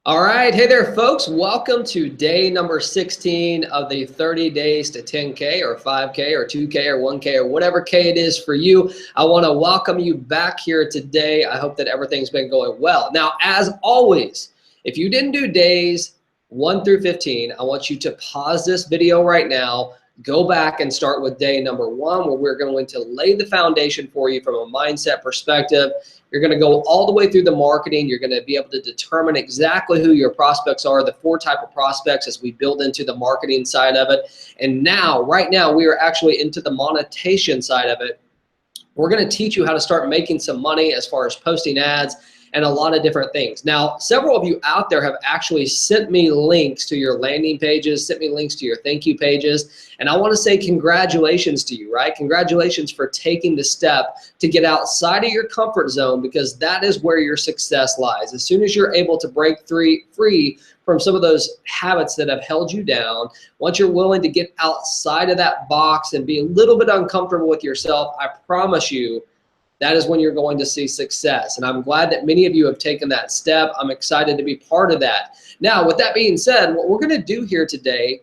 All right, hey there folks, welcome to day number 16 of the 30 days to 10K or 5K or 2K or 1K or whatever K it is for you. I want to welcome you back here today. I hope that everything's been going well. Now, as always, if you didn't do days 1 through 15, I want you to pause this video right now, go back and start with day number 1, where we're going to lay the foundation for you from a mindset perspective. You're going to go all the way through the marketing. You're going to be able to determine exactly who your prospects are, the 4 types of prospects as we build into the marketing side of it. And now, right now, we are actually into the monetization side of it. We're going to teach you how to start making some money as far as posting ads and a lot of different things. Now, several of you out there have actually sent me links to your landing pages, sent me links to your thank you pages, and I want to say congratulations to you, right? Congratulations for taking the step to get outside of your comfort zone, because that is where your success lies. As soon as you're able to break free from some of those habits that have held you down, once you're willing to get outside of that box and be a little bit uncomfortable with yourself, I promise you, that is when you're going to see success. And I'm glad that many of you have taken that step. I'm excited to be part of that. Now, with that being said, what we're going to do here today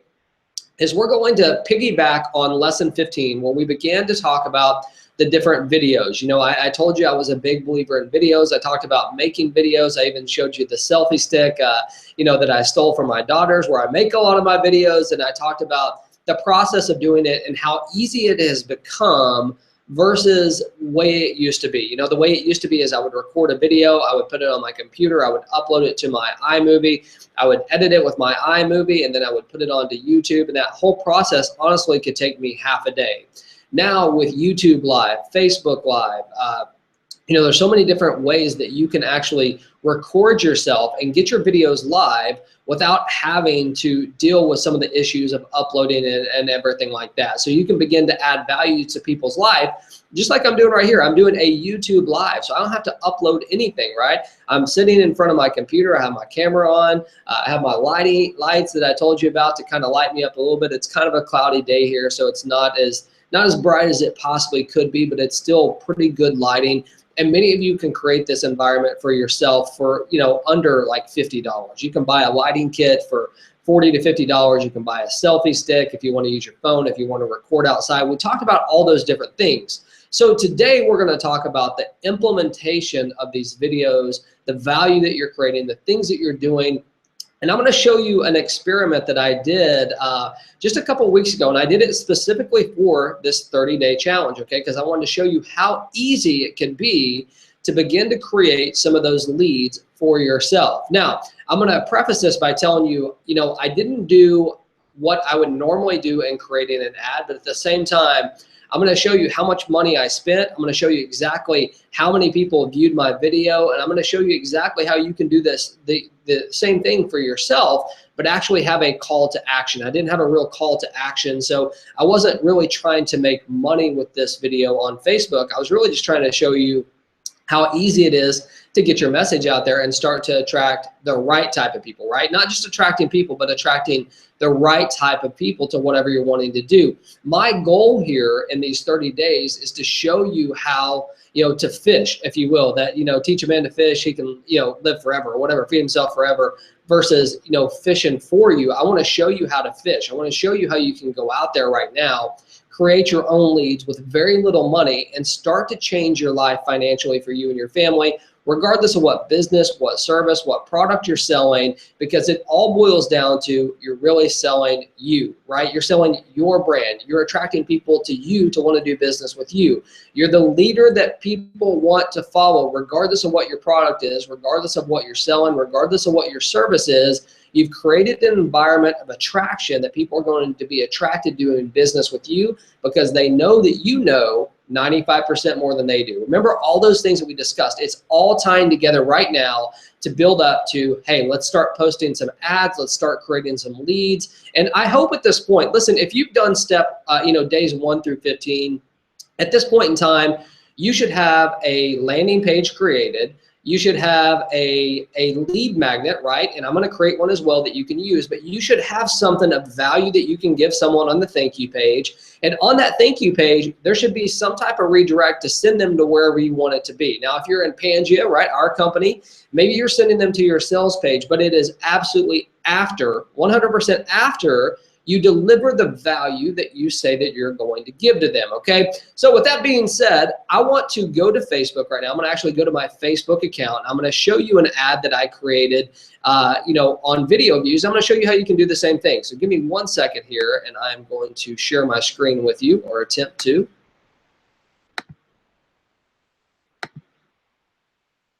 is we're going to piggyback on lesson 15, where we began to talk about the different videos. You know, I told you I was a big believer in videos. I talked about making videos. I even showed you the selfie stick, that I stole from my daughters, where I make a lot of my videos. And I talked about the process of doing it and how easy it has become versus the way it used to be. You know, the way it used to be is I would record a video, I would put it on my computer, I would upload it to my iMovie, I would edit it with my iMovie, and then I would put it onto YouTube. And that whole process honestly could take me half a day. Now with YouTube Live, Facebook Live, there's so many different ways that you can actually record yourself and get your videos live without having to deal with some of the issues of uploading it and everything like that. So you can begin to add value to people's life, just like I'm doing right here. I'm doing a YouTube Live, so I don't have to upload anything, right? I'm sitting in front of my computer. I have my camera on. I have my lights that I told you about to kind of light me up a little bit. It's kind of a cloudy day here, so it's not as bright as it possibly could be, but it's still pretty good lighting. And many of you can create this environment for yourself for, under like $50. You can buy a lighting kit for $40 to $50. You can buy a selfie stick if you want to use your phone, if you want to record outside. We talked about all those different things. So today we're going to talk about the implementation of these videos, the value that you're creating, the things that you're doing. And I'm going to show you an experiment that I did just a couple weeks ago, and I did it specifically for this 30-day challenge, okay? Because I wanted to show you how easy it can be to begin to create some of those leads for yourself. Now, I'm going to preface this by telling you, I didn't do what I would normally do in creating an ad, but at the same time, I'm going to show you how much money I spent. I'm going to show you exactly how many people viewed my video, and I'm going to show you exactly how you can do this, the same thing for yourself, but actually have a call to action. I didn't have a real call to action, so I wasn't really trying to make money with this video on Facebook. I was really just trying to show you how easy it is to get your message out there and start to attract the right type of people, right? Not just attracting people, but attracting the right type of people to whatever you're wanting to do. My goal here in these 30 days is to show you how, to fish, if you will, that, teach a man to fish, he can, live forever or whatever, feed himself forever, versus, fishing for you. I want to show you how to fish. I want to show you how you can go out there right now, create your own leads with very little money and start to change your life financially for you and your family, regardless of what business, what service, what product you're selling, because it all boils down to you're really selling you, right? You're selling your brand. You're attracting people to you to want to do business with you. You're the leader that people want to follow, regardless of what your product is, regardless of what you're selling, regardless of what your service is. You've created an environment of attraction that people are going to be attracted to doing business with you because they know that you know 95% more than they do. Remember all those things that we discussed. It's all tying together right now to build up to, hey, let's start posting some ads. Let's start creating some leads. And I hope at this point, listen, if you've done days 1 through 15, at this point in time, you should have a landing page created. you should have a lead magnet, right? And I'm going to create one as well that you can use, but you should have something of value that you can give someone on the thank you page. And on that thank you page, there should be some type of redirect to send them to wherever you want it to be. Now, if you're in Pangea, right, our company, maybe you're sending them to your sales page, but it is absolutely after, 100% after you deliver the value that you say that you're going to give to them, okay? So with that being said, I want to go to Facebook right now. I'm gonna actually go to my Facebook account. I'm gonna show you an ad that I created, on video views. I'm gonna show you how you can do the same thing. So give me 1 second here, and I'm going to share my screen with you, or attempt to.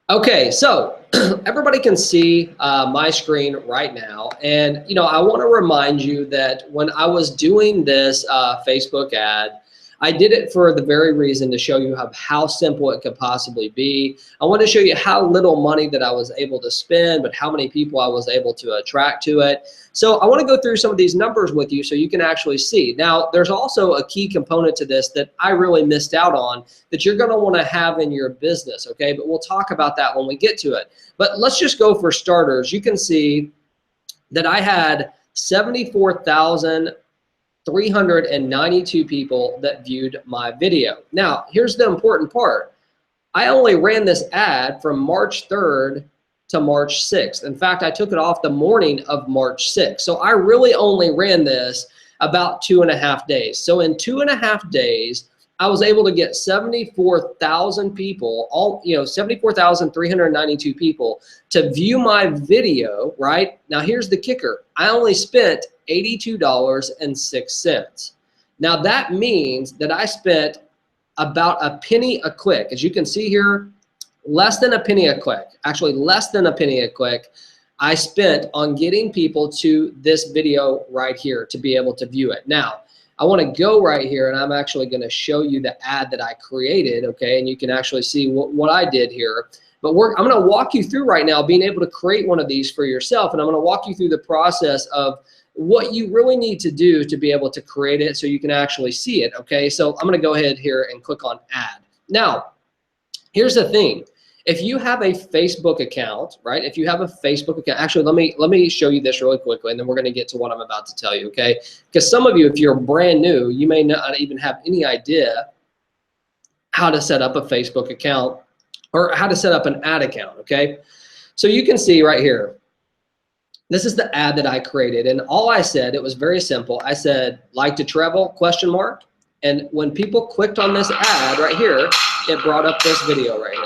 Okay, so everybody can see my screen right now, and I want to remind you that when I was doing this Facebook ad, I did it for the very reason to show you how simple it could possibly be. I want to show you how little money that I was able to spend, but how many people I was able to attract to it. So I want to go through some of these numbers with you so you can actually see. Now, there's also a key component to this that I really missed out on that you're going to want to have in your business, okay? But we'll talk about that when we get to it. But let's just go for starters. You can see that I had 74,392 people that viewed my video. Now, here's the important part. I only ran this ad from March 3rd to March 6th. In fact, I took it off the morning of March 6th. So I really only ran this about 2.5 days. So in 2.5 days, I was able to get 74,000 people, 74,392 people to view my video, right? Now here's the kicker. I only spent $82.06. Now that means that I spent about a penny a click. As you can see here, less than a penny a click, actually less than a penny a click, I spent on getting people to this video right here to be able to view it. Now, I want to go right here, and I'm actually going to show you the ad that I created, okay? And you can actually see what I did here. But I'm going to walk you through right now being able to create one of these for yourself, and I'm going to walk you through the process of what you really need to do to be able to create it so you can actually see it, okay? So I'm going to go ahead here and click on add. Now, here's the thing. If you have a Facebook account, right? If you have a Facebook account, actually, let me show you this really quickly, and then we're going to get to what I'm about to tell you, okay? Because some of you, if you're brand new, you may not even have any idea how to set up a Facebook account or how to set up an ad account, okay? So you can see right here, this is the ad that I created, and all I said, it was very simple. I said, like to travel, question mark, and when people clicked on this ad right here, it brought up this video right here.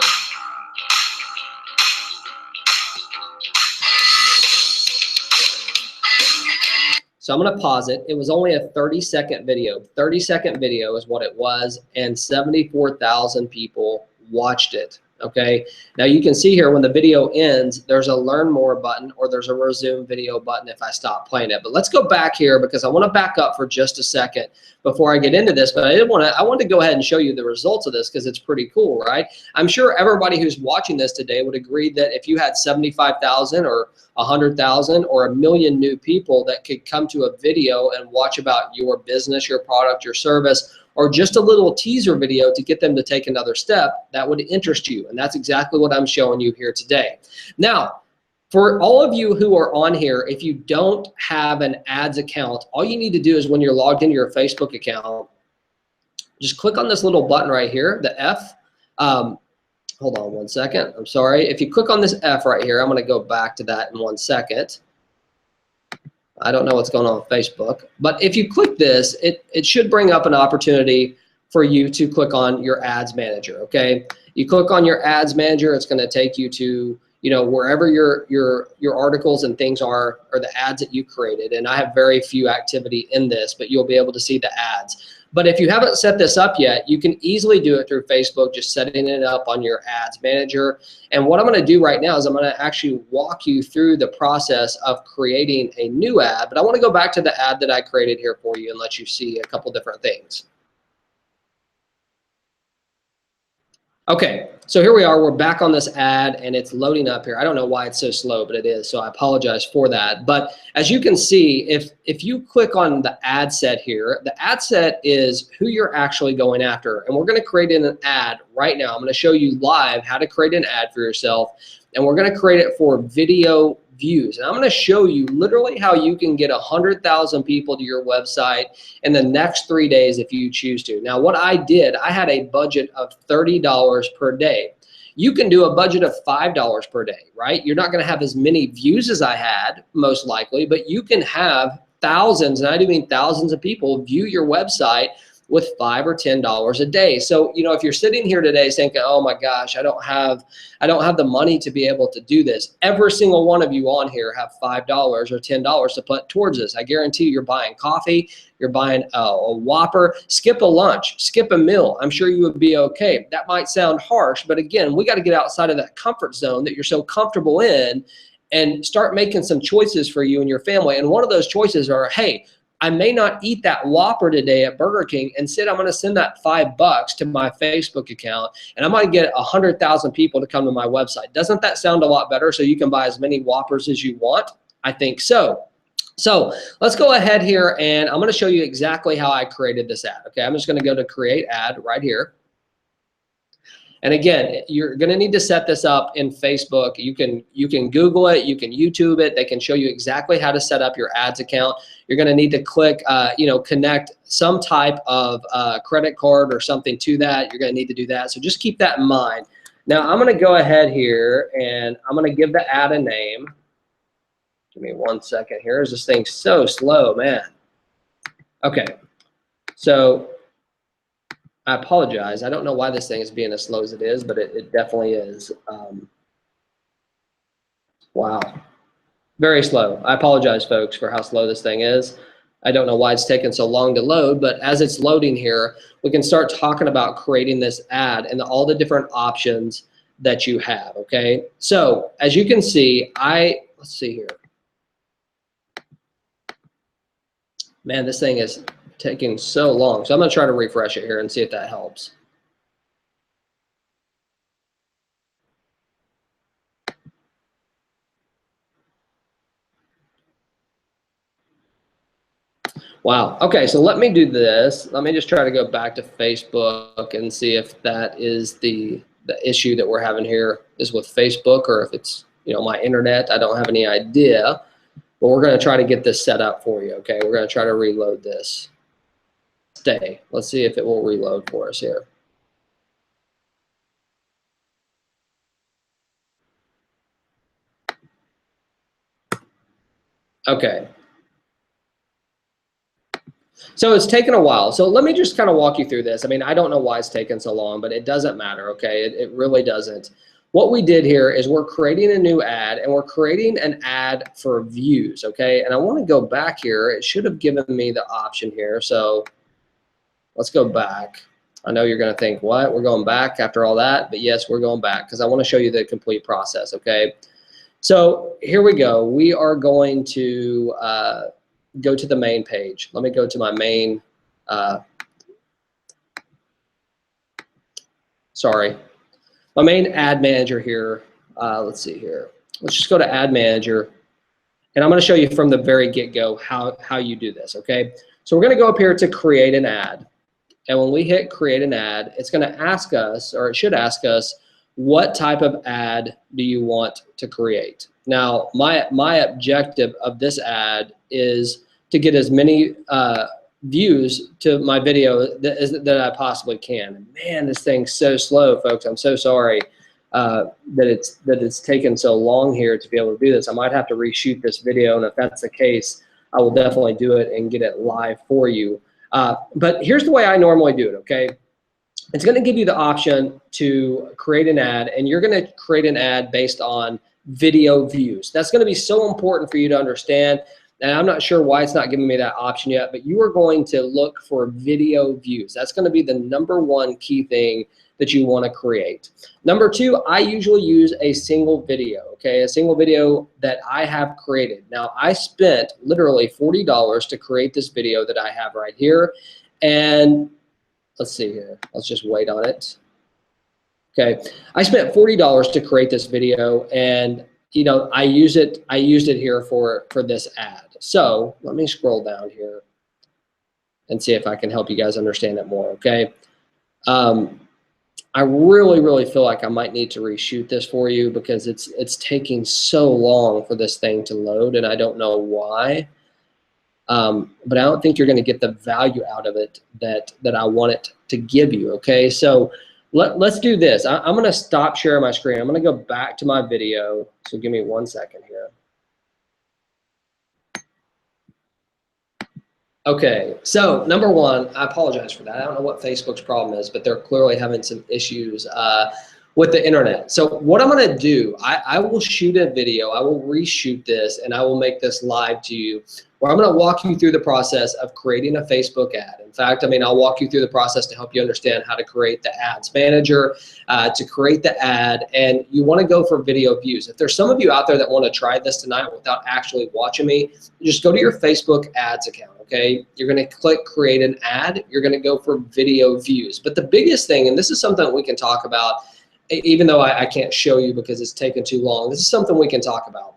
So I'm going to pause it. It was only a 30-second video. 30-second video is what it was, and 74,000 people watched it. Okay. Now you can see here when the video ends, there's a learn more button or there's a resume video button if I stop playing it. But let's go back here because I want to back up for just a second before I get into this. But I want to go ahead and show you the results of this because it's pretty cool, right? I'm sure everybody who's watching this today would agree that if you had 75,000 or 100,000 or 1 million new people that could come to a video and watch about your business, your product, your service, or just a little teaser video to get them to take another step, that would interest you. And that's exactly what I'm showing you here today. Now, for all of you who are on here, if you don't have an ads account, all you need to do is when you're logged into your Facebook account, just click on this little button right here, the F. Hold on 1 second. I'm sorry. If you click on this F right here, I'm going to go back to that in 1 second. I don't know what's going on with Facebook, but if you click this, it should bring up an opportunity for you to click on your ads manager, okay? You click on your ads manager, it's going to take you to, wherever your articles and things are, or the ads that you created. And I have very few activity in this, but you'll be able to see the ads. But if you haven't set this up yet, you can easily do it through Facebook, just setting it up on your ads manager. And what I'm going to do right now is I'm going to actually walk you through the process of creating a new ad. But I want to go back to the ad that I created here for you and let you see a couple different things. Okay, so here we are. We're back on this ad and it's loading up here. I don't know why it's so slow, but it is. So I apologize for that. But as you can see, if you click on the ad set here, the ad set is who you're actually going after. And we're going to create an ad right now. I'm going to show you live how to create an ad for yourself. And we're going to create it for video views. And I'm going to show you literally how you can get 100,000 people to your website in the next 3 days if you choose to. Now, what I did, I had a budget of $30 per day. You can do a budget of $5 per day, right? You're not going to have as many views as I had, most likely, but you can have thousands, and I do mean thousands of people view your website with $5 or $10 a day. So, you know, if you're sitting here today thinking, oh my gosh, I don't have the money to be able to do this. Every single one of you on here have $5 or $10 to put towards this. I guarantee you're buying coffee, you're buying a Whopper, skip a lunch, skip a meal. I'm sure you would be okay. That might sound harsh, but again, we got to get outside of that comfort zone that you're so comfortable in and start making some choices for you and your family. And one of those choices are, hey, I may not eat that Whopper today at Burger King. Instead, I'm going to send that $5 to my Facebook account, and I might get 100,000 people to come to my website. Doesn't that sound a lot better? So you can buy as many Whoppers as you want? I think so. So let's go ahead here, and I'm going to show you exactly how I created this ad. Okay, I'm just going to go to create ad right here. And again, you're going to need to set this up in Facebook. You can Google it, you can YouTube it. They can show you exactly how to set up your ads account. You're going to need to click, connect some type of credit card or something to that. You're going to need to do that. So just keep that in mind. Now I'm going to go ahead here and I'm going to give the ad a name. Give me 1 second here. This thing's so slow, man. Okay, so I apologize. I don't know why this thing is being as slow as it is, but it definitely is. Wow. Very slow. I apologize, folks, for how slow this thing is. I don't know why it's taken so long to load, but as it's loading here, we can start talking about creating this ad and all the different options that you have, okay? So as you can see, let's see here. Man, this thing is taking so long. So I'm going to try to refresh it here and see if that helps. Wow. Okay, so let me do this. Let me just try to go back to Facebook and see if that is the issue that we're having here is with Facebook, or if it's, you know, my internet. I don't have any idea, but we're going to try to get this set up for you. Okay, we're going to try to reload this. Let's see if it will reload for us here. Okay. So it's taken a while. So let me just kind of walk you through this. I mean, I don't know why it's taken so long, but it doesn't matter, okay? It really doesn't. What we did here is we're creating a new ad, and we're creating an ad for views, okay? And I want to go back here. It should have given me the option here. So let's go back. I know you're going to think, what? We're going back after all that? But yes, we're going back because I want to show you the complete process, okay? So here we go. We are going to go to the main page. Let me go to my main, my main ad manager here. Let's see here. Let's just go to ad manager, and I'm going to show you from the very get-go how you do this, okay? So we're going to go up here to create an ad, and when we hit create an ad, it's going to ask us, or it should ask us, what type of ad do you want to create? Now, my objective of this ad is to get as many views to my video that I possibly can. Man, this thing's so slow, folks. I'm so sorry that it's taken so long here to be able to do this. I might have to reshoot this video, and if that's the case, I will definitely do it and get it live for you. But here's the way I normally do it, okay? It's going to give you the option to create an ad, and you're going to create an ad based on video views. That's going to be so important for you to understand. And I'm not sure why it's not giving me that option yet, but you are going to look for video views. That's going to be the #1 key thing that you want to create. #2, I usually use a single video, okay? A single video that I have created. Now, I spent literally $40 to create this video that I have right here. And let's see here. Let's just wait on it. Okay, I spent $40 to create this video, and you know, I used it here for this ad. So let me scroll down here and see if I can help you guys understand it more. Okay, I really feel like I might need to reshoot this for you because it's taking so long for this thing to load, and I don't know why. But I don't think you're going to get the value out of it that I want it to give you. Okay, so let's do this. I'm going to stop sharing my screen. I'm going to go back to my video. So give me 1 second here. Okay, so number one, I apologize for that. I don't know what Facebook's problem is, but they're clearly having some issues with the internet. So what I'm going to do, I will shoot a video. I will reshoot this, and I will make this live to you, where I'm going to walk you through the process of creating a Facebook ad. In fact, I mean, I'll walk you through the process to help you understand how to create the ads manager, to create the ad, and you want to go for video views. If there's some of you out there that want to try this tonight without actually watching me, just go to your Facebook ads account. Okay, you're going to click create an ad. You're going to go for video views. But the biggest thing, and this is something that we can talk about, even though I can't show you because it's taken too long, this is something we can talk about.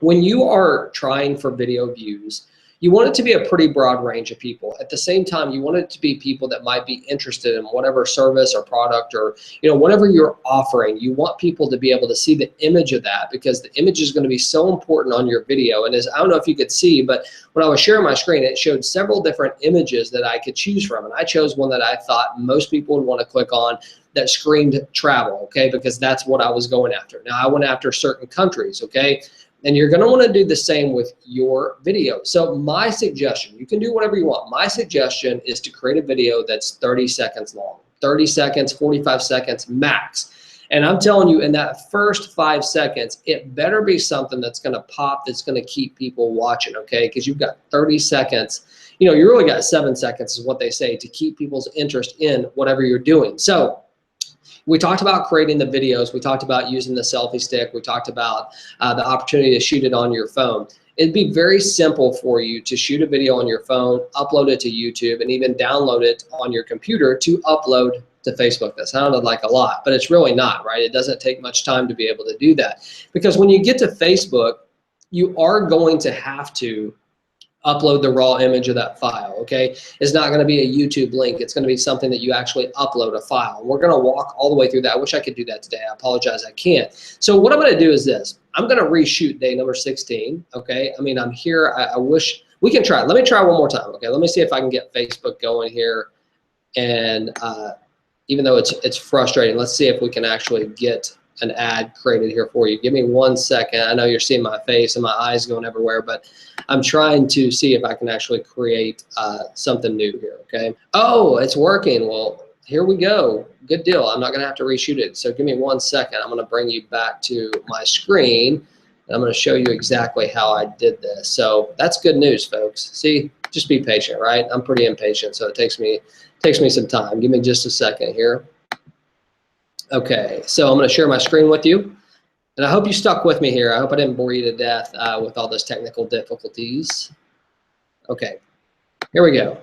When you are trying for video views, you want it to be a pretty broad range of people. At the same time, you want it to be people that might be interested in whatever service or product or, you know, whatever you're offering. You want people to be able to see the image of that, because the image is going to be so important on your video. And as I don't know if you could see, but when I was sharing my screen, it showed several different images that I could choose from. And I chose one that I thought most people would want to click on, that screamed travel, okay, because that's what I was going after. Now, I went after certain countries, okay? And you're going to want to do the same with your video. So my suggestion, you can do whatever you want. My suggestion is to create a video that's 30 seconds long, 30 seconds, 45 seconds max. And I'm telling you, in that first 5 seconds, it better be something that's going to pop, that's going to keep people watching, okay? Because you've got 30 seconds. You know, you really got 7 seconds is what they say to keep people's interest in whatever you're doing. So we talked about creating the videos. We talked about using the selfie stick. We talked about the opportunity to shoot it on your phone. It'd be very simple for you to shoot a video on your phone, upload it to YouTube, and even download it on your computer to upload to Facebook. That sounded like a lot, but it's really not, right? It doesn't take much time to be able to do that, because when you get to Facebook, you are going to have to upload the raw image of that file, okay? It's not going to be a YouTube link. It's going to be something that you actually upload a file. And we're going to walk all the way through that. I wish I could do that today. I apologize, I can't. So what I'm going to do is this. I'm going to reshoot day number 16, okay? I mean, I'm here. I wish we can try it. Let me try one more time, okay? Let me see if I can get Facebook going here. And even though it's frustrating, let's see if we can actually get an ad created here for you. Give me 1 second. I know you're seeing my face and my eyes going everywhere, but I'm trying to see if I can actually create something new here, okay? Oh, it's working. Well, here we go. Good deal. I'm not going to have to reshoot it. So give me 1 second. I'm going to bring you back to my screen, and I'm going to show you exactly how I did this. So that's good news, folks. See, just be patient, right? I'm pretty impatient, so it takes me some time. Give me just a second here. Okay, so I'm going to share my screen with you, and I hope you stuck with me here. I hope I didn't bore you to death with all those technical difficulties. Okay, here we go.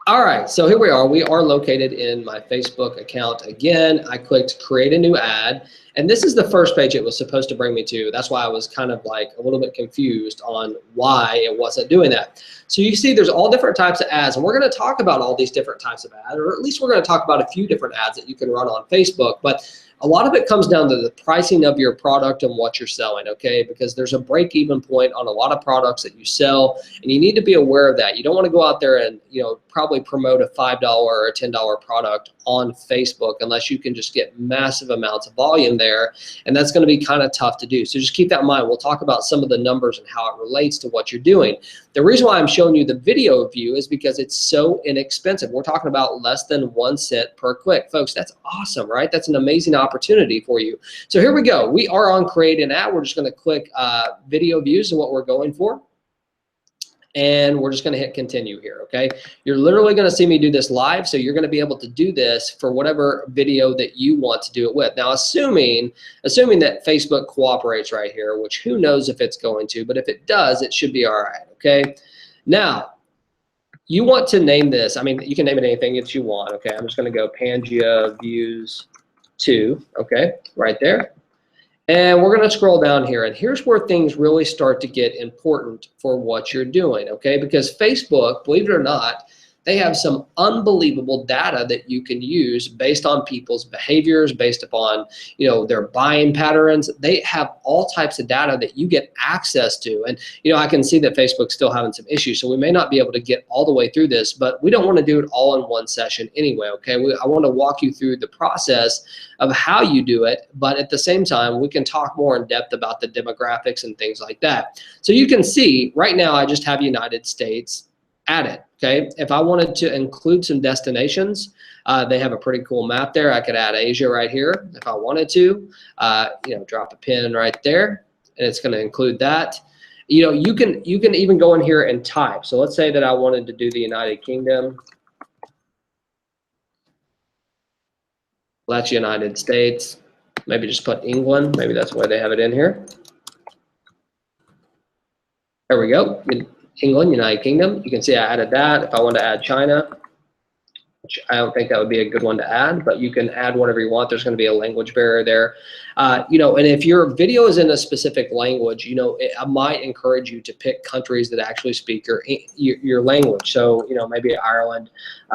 All right, so here we are. We are located in my Facebook account again. I clicked create a new ad, and this is the first page it was supposed to bring me to. That's why I was kind of like a little bit confused on why it wasn't doing that. So you see there's all different types of ads, and we're going to talk about all these different types of ads, or at least we're going to talk about a few different ads that you can run on Facebook. But a lot of it comes down to the pricing of your product and what you're selling, okay? Because there's a break-even point on a lot of products that you sell, and you need to be aware of that. You don't want to go out there and, you know, probably promote a $5 or a $10 product on Facebook unless you can just get massive amounts of volume there, and that's going to be kind of tough to do. So just keep that in mind. We'll talk about some of the numbers and how it relates to what you're doing. The reason why I'm showing you the video view is because it's so inexpensive. We're talking about less than 1 cent per click. Folks, that's awesome, right? That's an amazing opportunity for you. So here we go. We are on create an ad. We're just going to click video views and what we're going for. And we're just going to hit continue here, okay? You're literally going to see me do this live, so you're going to be able to do this for whatever video that you want to do it with. Now, assuming that Facebook cooperates right here, which who knows if it's going to, but if it does, it should be all right, okay? Now, You want to name this, I mean, you can name it anything that you want, okay? I'm just gonna go Pangea views 2, okay, right there. And we're gonna scroll down here, and here's where things really start to get important for what you're doing, okay? Because Facebook, believe it or not, they have some unbelievable data that you can use based on people's behaviors, based upon, you know, their buying patterns. They have all types of data that you get access to. And, you know, I can see that Facebook's still having some issues, so we may not be able to get all the way through this, but we don't want to do it all in one session anyway, okay? I want to walk you through the process of how you do it, but at the same time, we can talk more in depth about the demographics and things like that. So you can see right now, I just have United States added, okay? If I wanted to include some destinations, they have a pretty cool map there. I could add Asia right here if I wanted to, you know, drop a pin right there, and it's gonna include that. You know, you can even go in here and type. So let's say that I wanted to do the United Kingdom. Well, that's United States. Maybe just put England. Maybe that's why they have it in here. There we go. England, United Kingdom. You can see I added that. If I want to add China, which I don't think that would be a good one to add, but you can add whatever you want. There's going to be a language barrier there. You know, and if your video is in a specific language, you know, I might encourage you to pick countries that actually speak your language. So, you know, maybe Ireland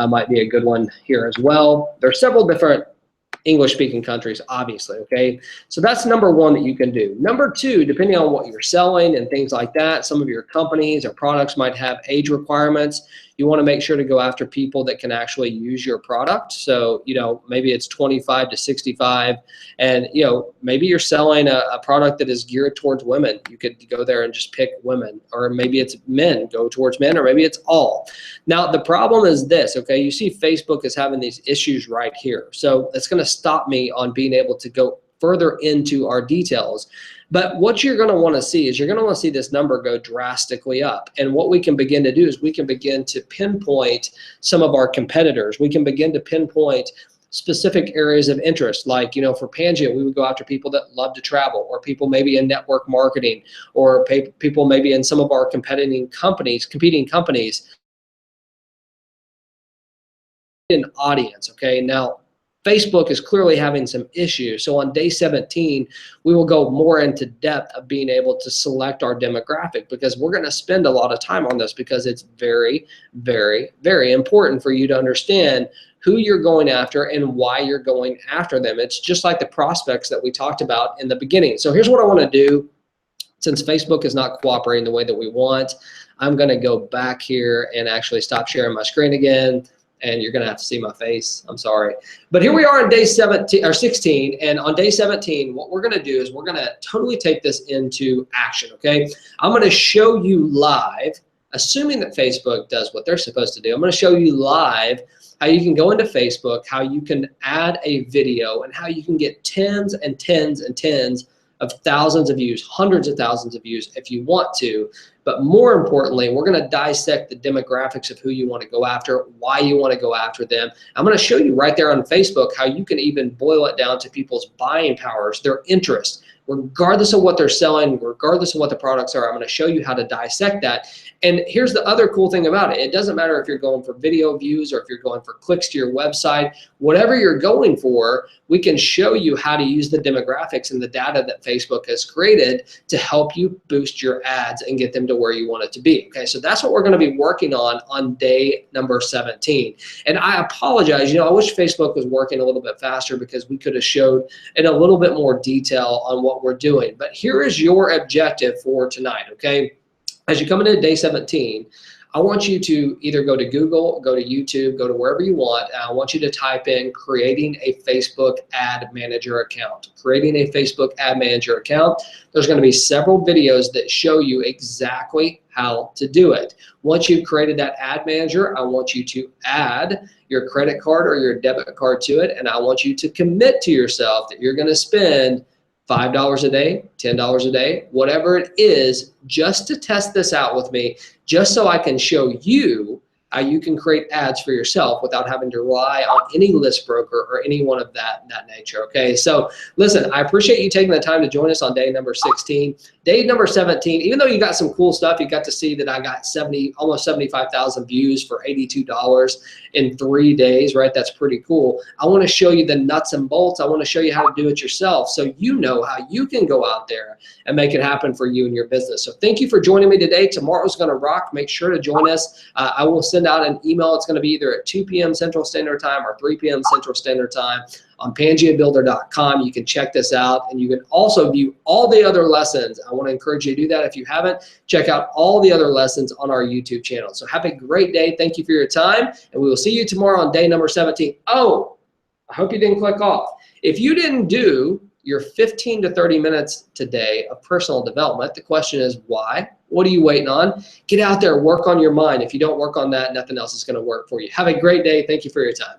might be a good one here as well. There's several different English-speaking countries, obviously, okay? So that's number one that you can do. Number two, depending on what you're selling and things like that, some of your companies or products might have age requirements. You want to make sure to go after people that can actually use your product. So, you know, maybe it's 25 to 65, and, you know, maybe you're selling a product that is geared towards women. You could go there and just pick women, or maybe it's men, go towards men, or maybe it's all. Now, the problem is this, okay? You see Facebook is having these issues right here. So it's going to stop me on being able to go further into our details. But what you're going to want to see is you're going to want to see this number go drastically up. And what we can begin to do is we can begin to pinpoint some of our competitors. We can begin to pinpoint specific areas of interest. Like, you know, for Pangea, we would go after people that love to travel, or people maybe in network marketing, or people maybe in some of our competing companies, an audience, okay? Now, Facebook is clearly having some issues. So on day 17, we will go more into depth of being able to select our demographic, because we're going to spend a lot of time on this, because it's very, very, very important for you to understand who you're going after and why you're going after them. It's just like the prospects that we talked about in the beginning. So here's what I want to do. Since Facebook is not cooperating the way that we want, I'm going to go back here and actually stop sharing my screen again. And you're going to have to see my face. I'm sorry. But here we are on day 17 or 16. And on day 17, what we're going to do is we're going to totally take this into action. Okay. I'm going to show you live, assuming that Facebook does what they're supposed to do. I'm going to show you live how you can go into Facebook, how you can add a video, and how you can get tens and tens and tens of thousands of views, hundreds of thousands of views if you want to. But more importantly, we're going to dissect the demographics of who you want to go after, why you want to go after them. I'm going to show you right there on Facebook how you can even boil it down to people's buying powers, their interest, regardless of what they're selling, regardless of what the products are. I'm going to show you how to dissect that. And here's the other cool thing about it. It doesn't matter if you're going for video views or if you're going for clicks to your website. Whatever you're going for, we can show you how to use the demographics and the data that Facebook has created to help you boost your ads and get them to where you want it to be. Okay, so that's what we're going to be working on day number 17. And I apologize, you know, I wish Facebook was working a little bit faster, because we could have showed in a little bit more detail on what we're doing. But here is your objective for tonight, okay? As you come into day 17, I want you to either go to Google, go to YouTube, go to wherever you want, and I want you to type in creating a Facebook ad manager account. Creating a Facebook ad manager account. There's going to be several videos that show you exactly how to do it. Once you've created that ad manager, I want you to add your credit card or your debit card to it, and I want you to commit to yourself that you're going to spend $5 a day, $10 a day, whatever it is, just to test this out with me, just so I can show you you can create ads for yourself without having to rely on any list broker or anyone of that nature. Okay, so listen, I appreciate you taking the time to join us on day number 16. Day number 17, even though you got some cool stuff, you got to see that I got almost 75,000 views for $82 in 3 days, right? That's pretty cool. I want to show you the nuts and bolts. I want to show you how to do it yourself so you know how you can go out there and make it happen for you and your business. So thank you for joining me today. Tomorrow's going to rock. Make sure to join us. I will send out an email. It's going to be either at 2 p.m. Central Standard Time or 3 p.m. Central Standard Time on PangeaBuilder.com. You can check this out, and you can also view all the other lessons. I want to encourage you to do that. If you haven't, check out all the other lessons on our YouTube channel. So have a great day. Thank you for your time, and we will see you tomorrow on day number 17. Oh, I hope you didn't click off. If you didn't do your 15 to 30 minutes today of personal development, the question is why? What are you waiting on? Get out there, work on your mind. If you don't work on that, nothing else is going to work for you. Have a great day. Thank you for your time.